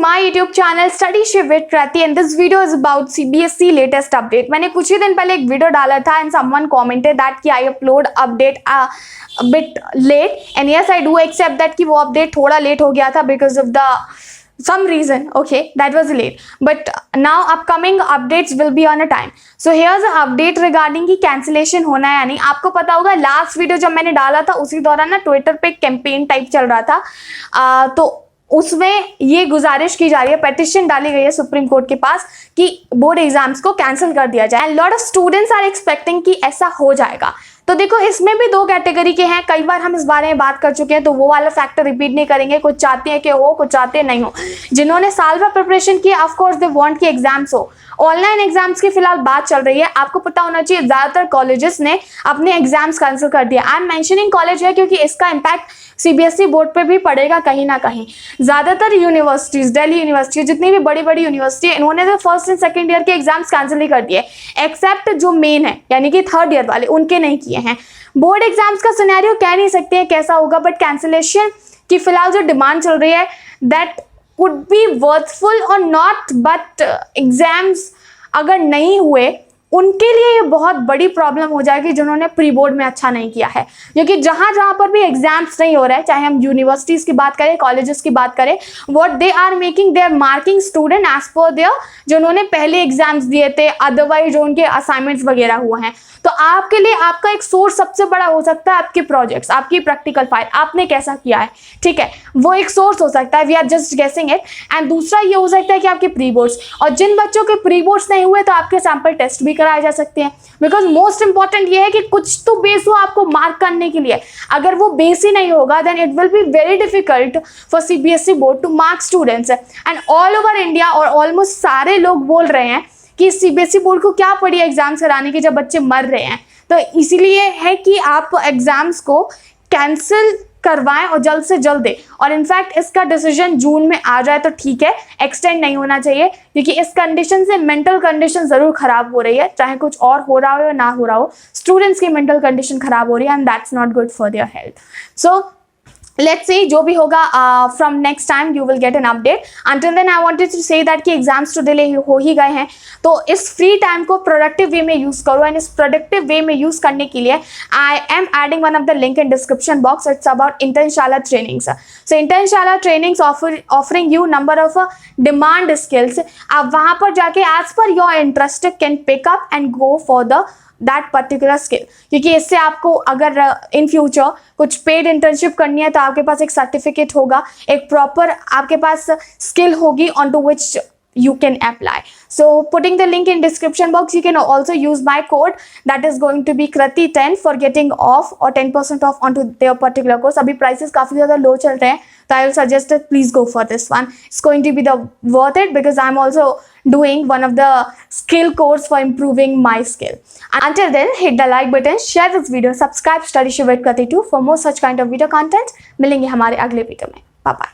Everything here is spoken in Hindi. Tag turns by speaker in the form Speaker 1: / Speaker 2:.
Speaker 1: my YouTube channel Studyship with Krati and this video is about CBSE latest update. मैंने कुछ ही दिन पहले एक वीडियो डाला था and someone commented that कि I upload update a bit late and yes I do accept that कि वो update थोड़ा late हो गया था because of the some reason, okay, that was late, but now upcoming updates will be on a time. So here's an update regarding कि cancellation होना है या नहीं. आपको पता होगा लास्ट वीडियो जब मैंने डाला था उसी दौरान ना ट्विटर पे कैंपेन टाइप चल रहा था, तो उसमें ये गुजारिश की जा रही है, पेटिशन डाली गई है सुप्रीम कोर्ट के पास कि बोर्ड एग्जाम्स को कैंसिल कर दिया जाए and lot of students are expecting कि ऐसा हो जाएगा. तो देखो इसमें भी दो कैटेगरी के हैं, कई बार हम इस बारे में बात कर चुके हैं तो वो वाला फैक्टर रिपीट नहीं करेंगे. कुछ चाहते हैं कि हो, कुछ चाहते हैं नहीं हो. जिन्होंने साल भर प्रिपरेशन की ऑफ कोर्स दे वांट कि एग्जाम्स हो. ऑनलाइन एग्जाम्स की फिलहाल बात चल रही है. आपको पता होना चाहिए ज्यादातर कॉलेजेस ने अपने एग्जाम्स कैंसिल कर दिया. आई एम मेंशनिंग कॉलेज है क्योंकि इसका इम्पैक्ट सीबीएसई बोर्ड पे भी पड़ेगा कहीं ना कहीं. ज्यादातर यूनिवर्सिटीज, दिल्ली यूनिवर्सिटी, जितनी भी बड़ी बड़ी यूनिवर्सिटी है, इन्होंने तो फर्स्ट एंड सेकंड ईयर के एग्जाम्स कैंसिल ही कर दिए, एक्सेप्ट जो मेन है यानी कि थर्ड ईयर वाले, उनके नहीं किए हैं. बोर्ड एग्जाम्स का सिनेरियो कह नहीं सकते हैं कैसा होगा, बट कैंसिलेशन की फिलहाल जो डिमांड चल रही है दैट कुड बी वर्थफुल और नॉट, बट एग्जाम्स अगर नहीं हुए उनके लिए ये बहुत बड़ी प्रॉब्लम हो जाएगी जिन्होंने प्री बोर्ड में अच्छा नहीं किया है. क्योंकि जहां जहां पर भी एग्जाम्स नहीं हो रहे हैं, चाहे हम यूनिवर्सिटीज की बात करें, कॉलेजेस की बात करें, what they are making, they are marking student as per their जो उन्होंने पहले एग्जाम्स दिए थे, अदरवाइज जो उनके असाइनमेंट्स वगैरह हुए हैं. तो आपके लिए आपका एक सोर्स सबसे बड़ा हो सकता है आपके प्रोजेक्ट्स, आपकी प्रैक्टिकल फाइल, आपने कैसा किया है, ठीक है, वो एक सोर्स हो सकता है. We are just guessing it. And दूसरा ये हो सकता है कि आपके प्री बोर्ड्स, और जिन बच्चों के प्री बोर्ड्स नहीं हुए तो आपके सैंपल टेस्ट भी कराए जा सकते हैं. बिकॉज मोस्ट इंपॉर्टेंट ये है कि कुछ तो बेस हो आपको मार्क करने के लिए. अगर वो बेस ही नहीं होगा then it will be very difficult for CBSE board to mark students. And all over India और ऑलमोस्ट सारे लोग बोल रहे हैं कि सीबीएसई बोर्ड को क्या पड़ी एग्जाम्स कराने की जब बच्चे मर रहे हैं. तो इसीलिए है कि आप एग्जाम्स को कैंसिल करवाएं और जल्द से जल्द दें. और इनफैक्ट इसका डिसीजन जून में आ जाए तो ठीक है, एक्सटेंड नहीं होना चाहिए, क्योंकि इस कंडीशन से मेंटल कंडीशन जरूर खराब हो रही है, चाहे कुछ और हो रहा हो या ना हो रहा हो, स्टूडेंट्स की मेंटल कंडीशन खराब हो रही है and that's not good for their health. So let's see जो भी होगा from next time you will get an update. Until then I wanted to say that कि एग्जाम्स तो डिले हो ही गए हैं, तो इस फ्री टाइम को प्रोडक्टिव वे में यूज करो. एंड इस प्रोडक्टिव वे में यूज करने के लिए I am adding one of the link in description box. It's about Internshala trainings. So Internshala trainings offering you number of demand skills. आप वहां पर जाके as per your interest can pick up and go for the that particular skill. क्योंकि इससे आपको अगर इन फ्यूचर कुछ पेड इंटर्नशिप करनी है तो आपके पास एक सर्टिफिकेट होगा, एक प्रॉपर आपके पास स्किल होगी on to which you can apply. So putting the link in description box, you can also use my code that is going to be Krati10 for getting off or 10% off onto their particular course. अभी prices काफी ज़्यादा low चल रहे हैं, तो I will suggest that please go for this one. It's going to be the worth it because I'm also doing one of the skill course for improving my skill. Until then, hit the like button, share this video, subscribe Studyship with Krati 2 for more such kind of video content. मिलेंगे हमारे अगले वीडियो में. Bye bye.